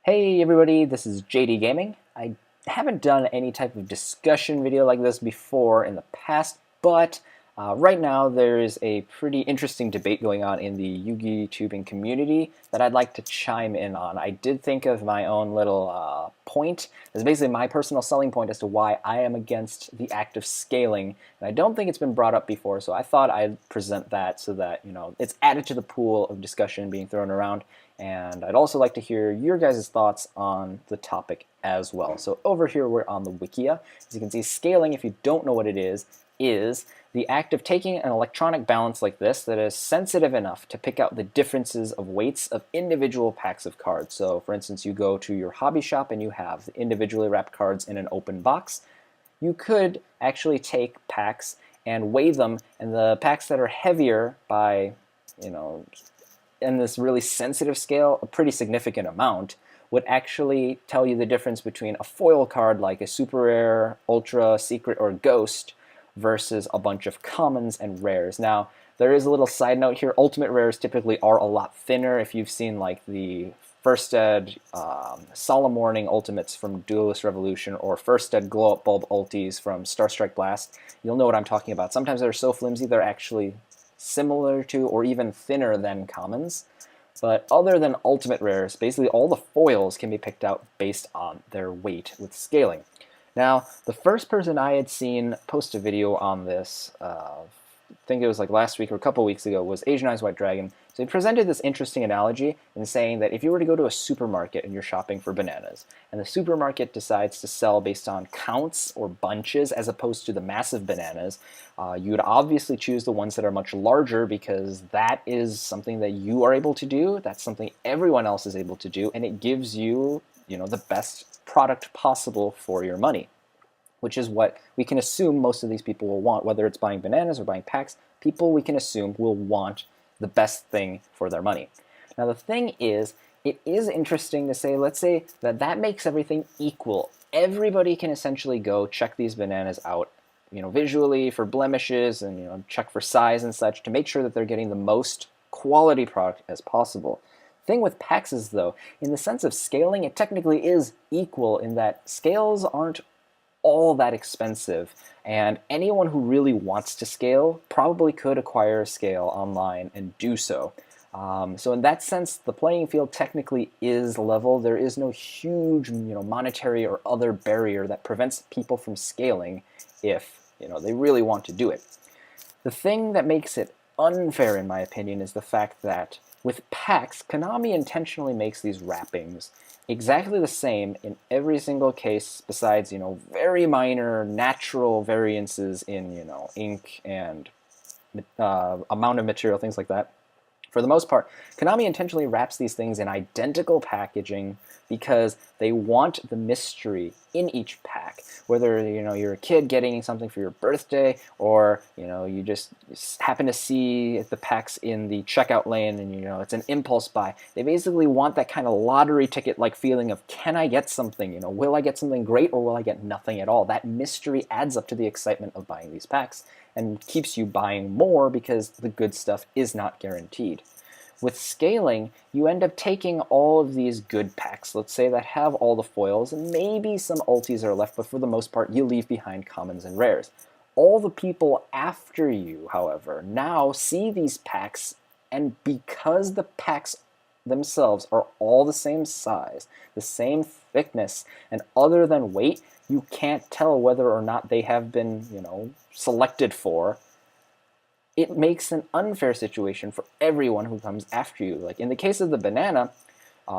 Hey everybody, this is JDGaming. I haven't done any type of discussion video like this before in the past, but right now there is a pretty interesting debate going on in the YGO community that I'd like to chime in on. I did think of my own little point. It's basically my personal selling point as to why I am against the act of scaling, and I don't think it's been brought up before, so I thought I'd present that so that, it's added to the pool of discussion being thrown around. And I'd also like to hear your guys' thoughts on the topic as well. So over here we're on the Wikia. As you can see, scaling, if you don't know what it is the act of taking an electronic balance like this that is sensitive enough to pick out the differences of weights of individual packs of cards. So for instance, you go to your hobby shop and you have the individually wrapped cards in an open box. You could actually take packs and weigh them, and the packs that are heavier by, in this really sensitive scale, a pretty significant amount, would actually tell you the difference between a foil card like a super rare, ultra, secret, or ghost versus a bunch of commons and rares. Now, there is a little side note here. Ultimate rares typically are a lot thinner. If you've seen like the First Ed Solemn Warning Ultimates from Duelist Revolution or First Ed Glow Up Bulb Ultis from Star Strike Blast, you'll know what I'm talking about. Sometimes they're so flimsy they're actually similar to or even thinner than commons. But other than ultimate rares, basically all the foils can be picked out based on their weight with scaling. Now, the first person I had seen post a video on this, I think it was like last week or a couple weeks ago, was Asian Eyes White Dragon. So he presented this interesting analogy in saying that if you were to go to a supermarket and you're shopping for bananas, and the supermarket decides to sell based on counts or bunches as opposed to the massive bananas, you would obviously choose the ones that are much larger because that is something that you are able to do, that's something everyone else is able to do, and it gives you, the best product possible for your money, which is what we can assume most of these people will want. Whether it's buying bananas or buying packs, people we can assume will want the best thing for their money. Now the thing is, it is interesting to say, let's say that makes everything equal. Everybody can essentially go check these bananas out, visually for blemishes and check for size and such to make sure that they're getting the most quality product as possible. Thing with packs is though, in the sense of scaling, it technically is equal in that scales aren't all that expensive, and anyone who really wants to scale probably could acquire a scale online and do so. So in that sense, the playing field technically is level. There is no huge, monetary or other barrier that prevents people from scaling if, they really want to do it. The thing that makes it unfair, in my opinion, is the fact that with packs, Konami intentionally makes these wrappings exactly the same in every single case besides, very minor natural variances in, ink and amount of material, things like that. For the most part, Konami intentionally wraps these things in identical packaging because they want the mystery in each pack. Whether you're a kid getting something for your birthday, or you just happen to see the packs in the checkout lane and it's an impulse buy. They basically want that kind of lottery ticket-like feeling of, can I get something? Will I get something great or will I get nothing at all? That mystery adds up to the excitement of buying these packs and keeps you buying more because the good stuff is not guaranteed. With scaling, you end up taking all of these good packs, let's say, that have all the foils, and maybe some ultis are left, but for the most part, you leave behind commons and rares. All the people after you, however, now see these packs, and because the packs themselves are all the same size, the same thickness, and other than weight, you can't tell whether or not they have been, selected for. It makes an unfair situation for everyone who comes after you. Like in the case of the banana,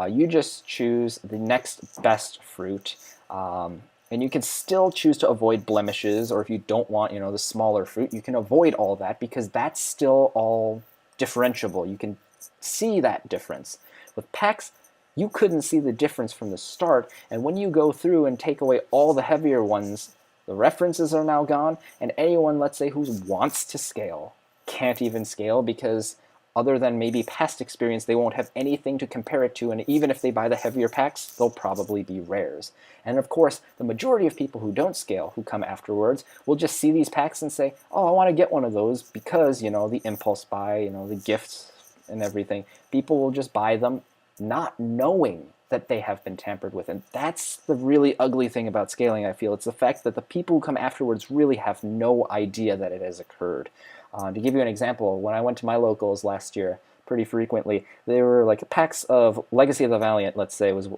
you just choose the next best fruit, and you can still choose to avoid blemishes, or if you don't want, the smaller fruit, you can avoid all that because that's still all differentiable. You can see that difference. With packs, you couldn't see the difference from the start, and when you go through and take away all the heavier ones, the references are now gone, and anyone, let's say, who wants to scale can't even scale because other than maybe past experience, they won't have anything to compare it to, and even if they buy the heavier packs, they'll probably be rares. And of course, the majority of people who don't scale, who come afterwards, will just see these packs and say, oh, I want to get one of those because, the impulse buy, the gifts and everything. People will just buy them not knowing that they have been tampered with. And that's the really ugly thing about scaling, I feel. It's the fact that the people who come afterwards really have no idea that it has occurred. To give you an example, when I went to my locals last year, pretty frequently, they were like packs of Legacy of the Valiant, let's say, was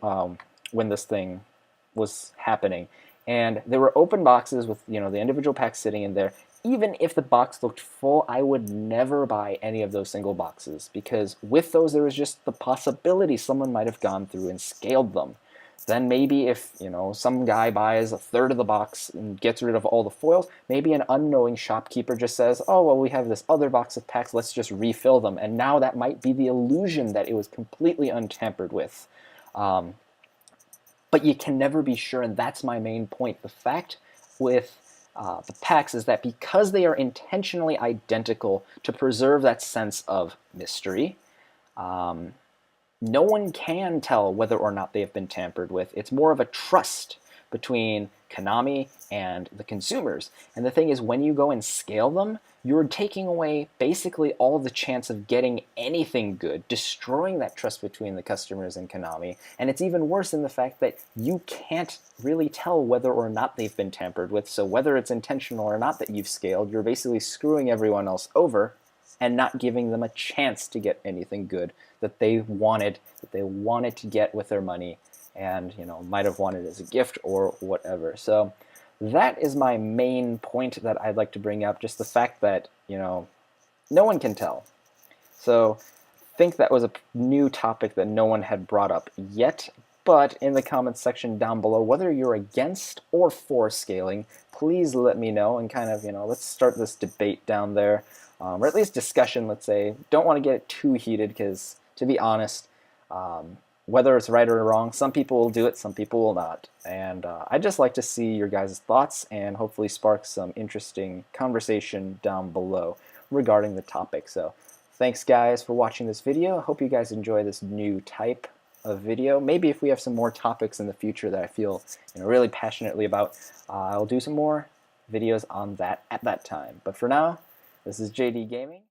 when this thing was happening. And there were open boxes with, you know, the individual packs sitting in there. Even if the box looked full, I would never buy any of those single boxes, because with those there was just the possibility someone might have gone through and scaled them. Then maybe if, you know, some guy buys a third of the box and gets rid of all the foils, maybe an unknowing shopkeeper just says, oh, well, we have this other box of packs, let's just refill them. And now that might be the illusion that it was completely untampered with. But you can never be sure, and that's my main point. The fact with the packs is that because they are intentionally identical to preserve that sense of mystery, no one can tell whether or not they have been tampered with. It's more of a trust between Konami and the consumers. And the thing is, when you go and scale them, you're taking away basically all the chance of getting anything good, destroying that trust between the customers and Konami. And it's even worse in the fact that you can't really tell whether or not they've been tampered with. So whether it's intentional or not that you've scaled, you're basically screwing everyone else over and not giving them a chance to get anything good that they wanted to get with their money, and, you know, might have wanted as a gift or whatever. So that is my main point that I'd like to bring up, just the fact that, you know, no one can tell. So I think that was a new topic that no one had brought up yet, but in the comments section down below, whether you're against or for scaling, please let me know, and kind of, you know, let's start this debate down there, or at least discussion, let's say. Don't want to get it too heated, because, to be honest, whether it's right or wrong, some people will do it, some people will not. And I'd just like to see your guys' thoughts and hopefully spark some interesting conversation down below regarding the topic. So thanks, guys, for watching this video. I hope you guys enjoy this new type of video. Maybe if we have some more topics in the future that I feel, you know, really passionately about, I'll do some more videos on that at that time. But for now, this is JD Gaming.